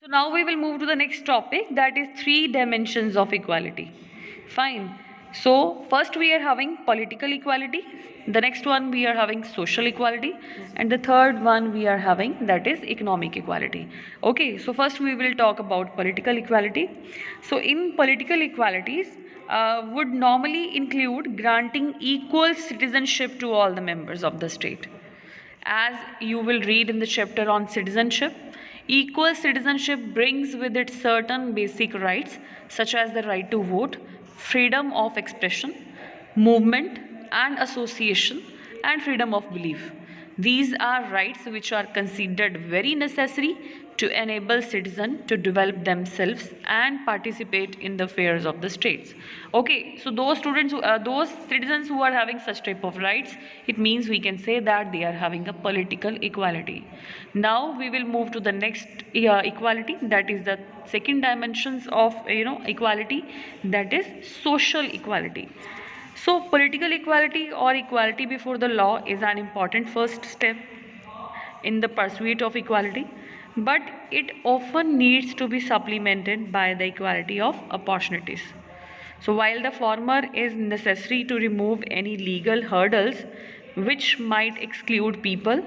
So now we will move to the next topic, that is three dimensions of equality. Fine. So first we are having political equality, the next one we are having social equality, and the third one we are having, that is economic equality. Okay, so first we will talk about political equality. So in political equalities would normally include granting equal citizenship to all the members of the state. As you will read in the chapter on citizenship, equal citizenship brings with it certain basic rights such as the right to vote, freedom of expression, movement and association, and freedom of belief. These are rights which are considered very necessary to enable citizens to develop themselves and participate in the affairs of the states. Okay, so those citizens who are having such type of rights, it means we can say that they are having a political equality. Now we will move to the next equality, that is the second dimensions of equality, that is social equality. So political equality or equality before the law is an important first step in the pursuit of equality, but it often needs to be supplemented by the equality of opportunities. So while the former is necessary to remove any legal hurdles which might exclude people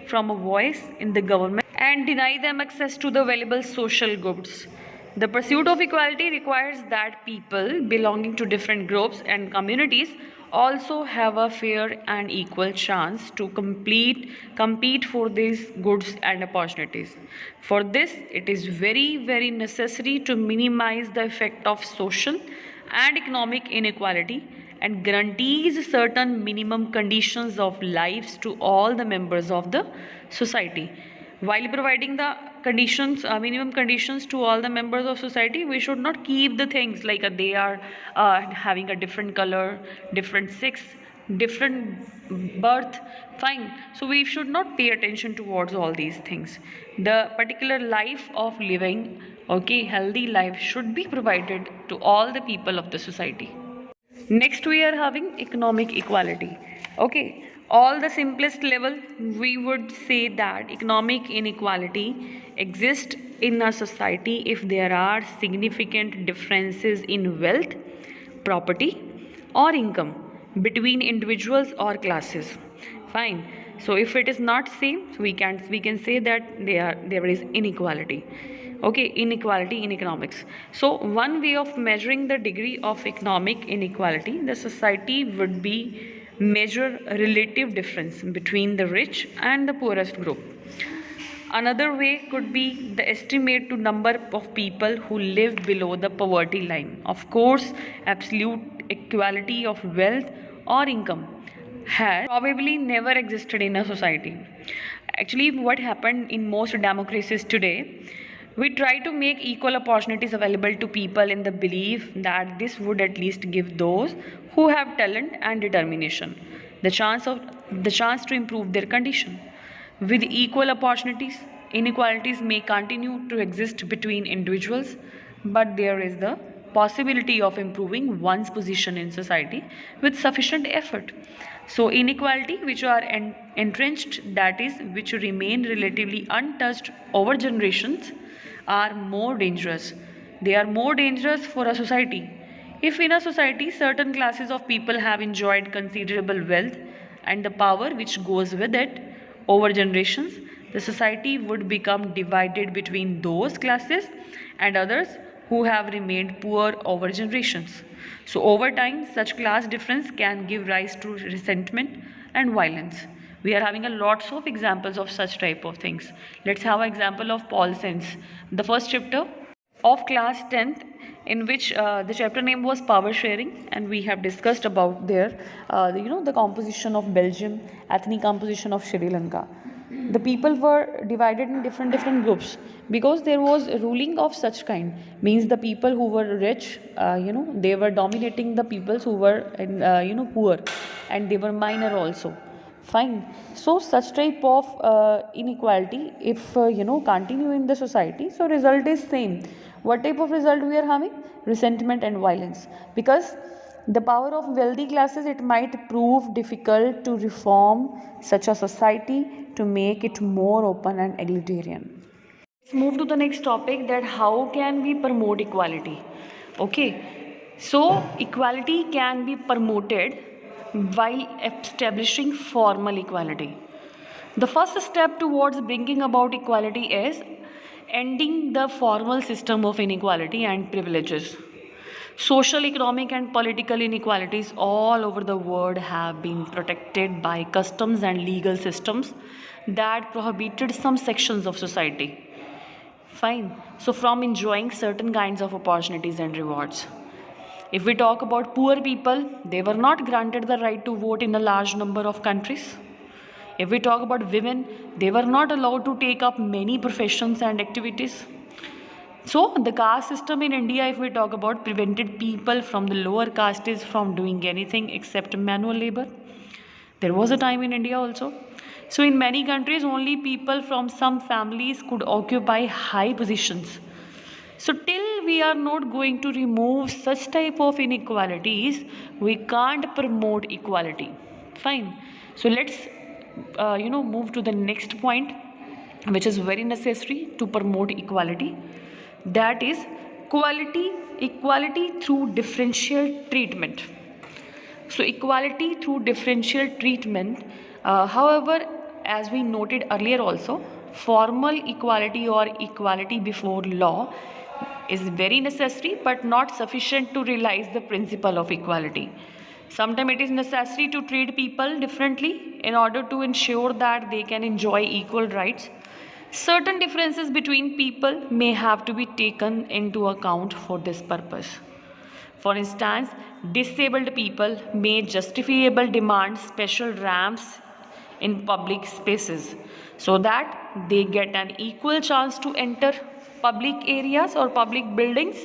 from a voice in the government and deny them access to the valuable social goods, the pursuit of equality requires that people belonging to different groups and communities also have a fair and equal chance to compete for these goods and opportunities. For this, it is very necessary to minimize the effect of social and economic inequality and guarantees certain minimum conditions of lives to all the members of the society. While providing the conditions, minimum conditions to all the members of society, we should not keep the things like they are having a different color, different sex, different birth. Fine. So we should not pay attention towards all these things. The particular life of living, okay, healthy life should be provided to all the people of the society. Next we are having economic equality. Okay, all the simplest level we would say that economic inequality exists in a society if there are significant differences in wealth, property or income between individuals or classes. Fine. So if it is not same, we can say that there is inequality. Okay, inequality in economics. So one way of measuring the degree of economic inequality, the society would be measure relative difference between the rich and the poorest group. Another way could be the estimate to number of people who live below the poverty line. Of course, absolute equality of wealth or income has probably never existed in a society. Actually, what happened in most democracies today, we try to make equal opportunities available to people in the belief that this would at least give those who have talent and determination the chance to improve their condition. With equal opportunities, inequalities may continue to exist between individuals, but there is the possibility of improving one's position in society with sufficient effort. So, inequality which are entrenched, that is, which remain relatively untouched over generations, are more dangerous. They are more dangerous for a society. If in a society certain classes of people have enjoyed considerable wealth and the power which goes with it over generations, the society would become divided between those classes and others who have remained poor over generations. So, over time, such class difference can give rise to resentment and violence. We are having a lots of examples of such type of things. Let's have an example of Paul Sense, the first chapter of class 10th, in which the chapter name was power sharing, and we have discussed about there the composition of Belgium, ethnic composition of Sri Lanka. The people were divided in different groups because there was a ruling of such kind, means the people who were rich, they were dominating the peoples who were poor, and they were minor also. Fine. So such type of inequality, if continue in the society, so result is same. What type of result we are having? Resentment and violence, because the power of wealthy classes, it might prove difficult to reform such a society to make it more open and egalitarian. Let's move to the next topic, that how can we promote equality. Okay, so equality can be promoted while establishing formal equality. The first step towards bringing about equality is ending the formal system of inequality and privileges. Social, economic, and political inequalities all over the world have been protected by customs and legal systems that prohibited some sections of society. Fine. So, from enjoying certain kinds of opportunities and rewards. If we talk about poor people, they were not granted the right to vote in a large number of countries. If we talk about women, they were not allowed to take up many professions and activities. So, the caste system in India, if we talk about, prevented people from the lower castes from doing anything except manual labor. There was a time in India also. So, in many countries, only people from some families could occupy high positions. So, till we are not going to remove such type of inequalities, we can't promote equality. Fine. So, let's move to the next point, which is very necessary to promote equality. That is equality through differential treatment. So, equality through differential treatment, however, as we noted earlier also, formal equality or equality before law is very necessary but not sufficient to realize the principle of equality. Sometimes it is necessary to treat people differently in order to ensure that they can enjoy equal rights. Certain differences between people may have to be taken into account for this purpose. For instance, disabled people may justifiable demand special ramps in public spaces so that they get an equal chance to enter public areas or public buildings.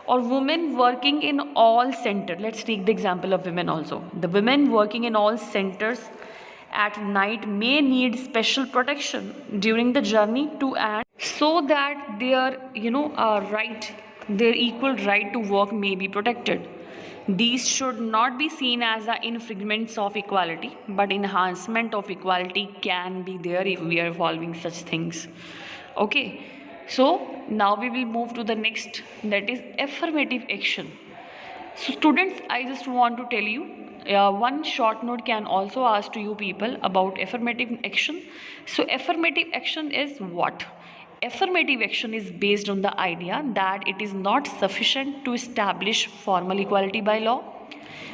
Or women working in all centers, let's take the example of women also. The women working in all centers at night may need special protection during the journey to and so that their their equal right to work may be protected. These should not be seen as the infringements of equality, but enhancement of equality can be there if we are following such things. Okay, so now we will move to the next, that is affirmative action. So students, I just want to tell you one short note can also ask to you people about affirmative action. So affirmative action is what? Affirmative action is based on the idea that it is not sufficient to establish formal equality by law.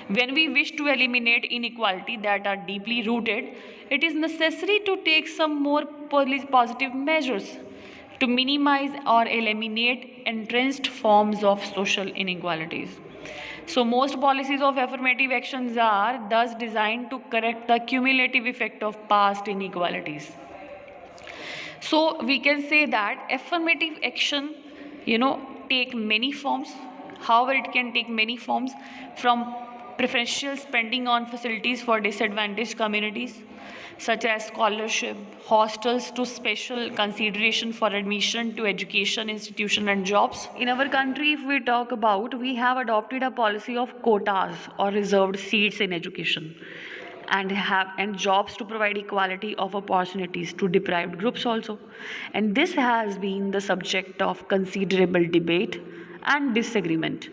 When we wish to eliminate inequality that are deeply rooted, it is necessary to take some more positive measures to minimize or eliminate entrenched forms of social inequalities. So most policies of affirmative actions are thus designed to correct the cumulative effect of past inequalities. So we can say that affirmative action, take many forms. However, it can take many forms, from preferential spending on facilities for disadvantaged communities, such as scholarship, hostels, to special consideration for admission to education institution and jobs. In our country, if we talk about, we have adopted a policy of quotas or reserved seats in education and jobs to provide equality of opportunities to deprived groups also. And this has been the subject of considerable debate and disagreement.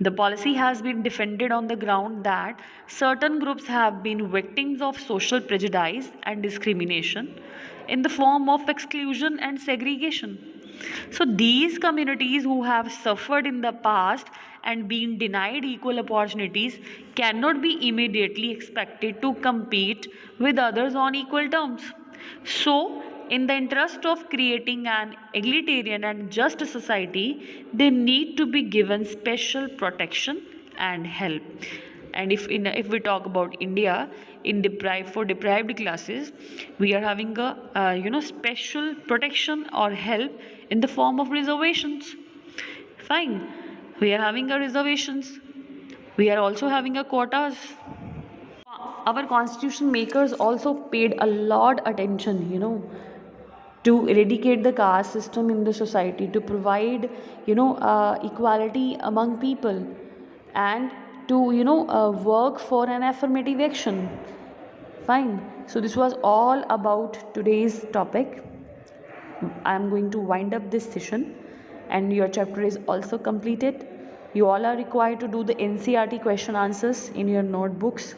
The policy has been defended on the ground that certain groups have been victims of social prejudice and discrimination in the form of exclusion and segregation. So, these communities who have suffered in the past and been denied equal opportunities cannot be immediately expected to compete with others on equal terms. So, in the interest of creating an egalitarian and just society, they need to be given special protection and help. And if we talk about India, in deprived classes, we are having a special protection or help in the form of reservations. Fine, we are having a reservations. We are also having a quotas. Our constitution makers also paid a lot attention, to eradicate the caste system in the society, to provide equality among people, and to work for an affirmative action. Fine, so this was all about today's topic. I am going to wind up this session, and your chapter is also completed. You all are required to do the NCERT question answers in your notebooks.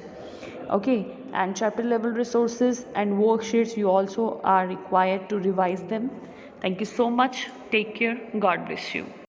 Okay, and chapter level resources and worksheets, you also are required to revise them. Thank you so much. Take care. God bless you.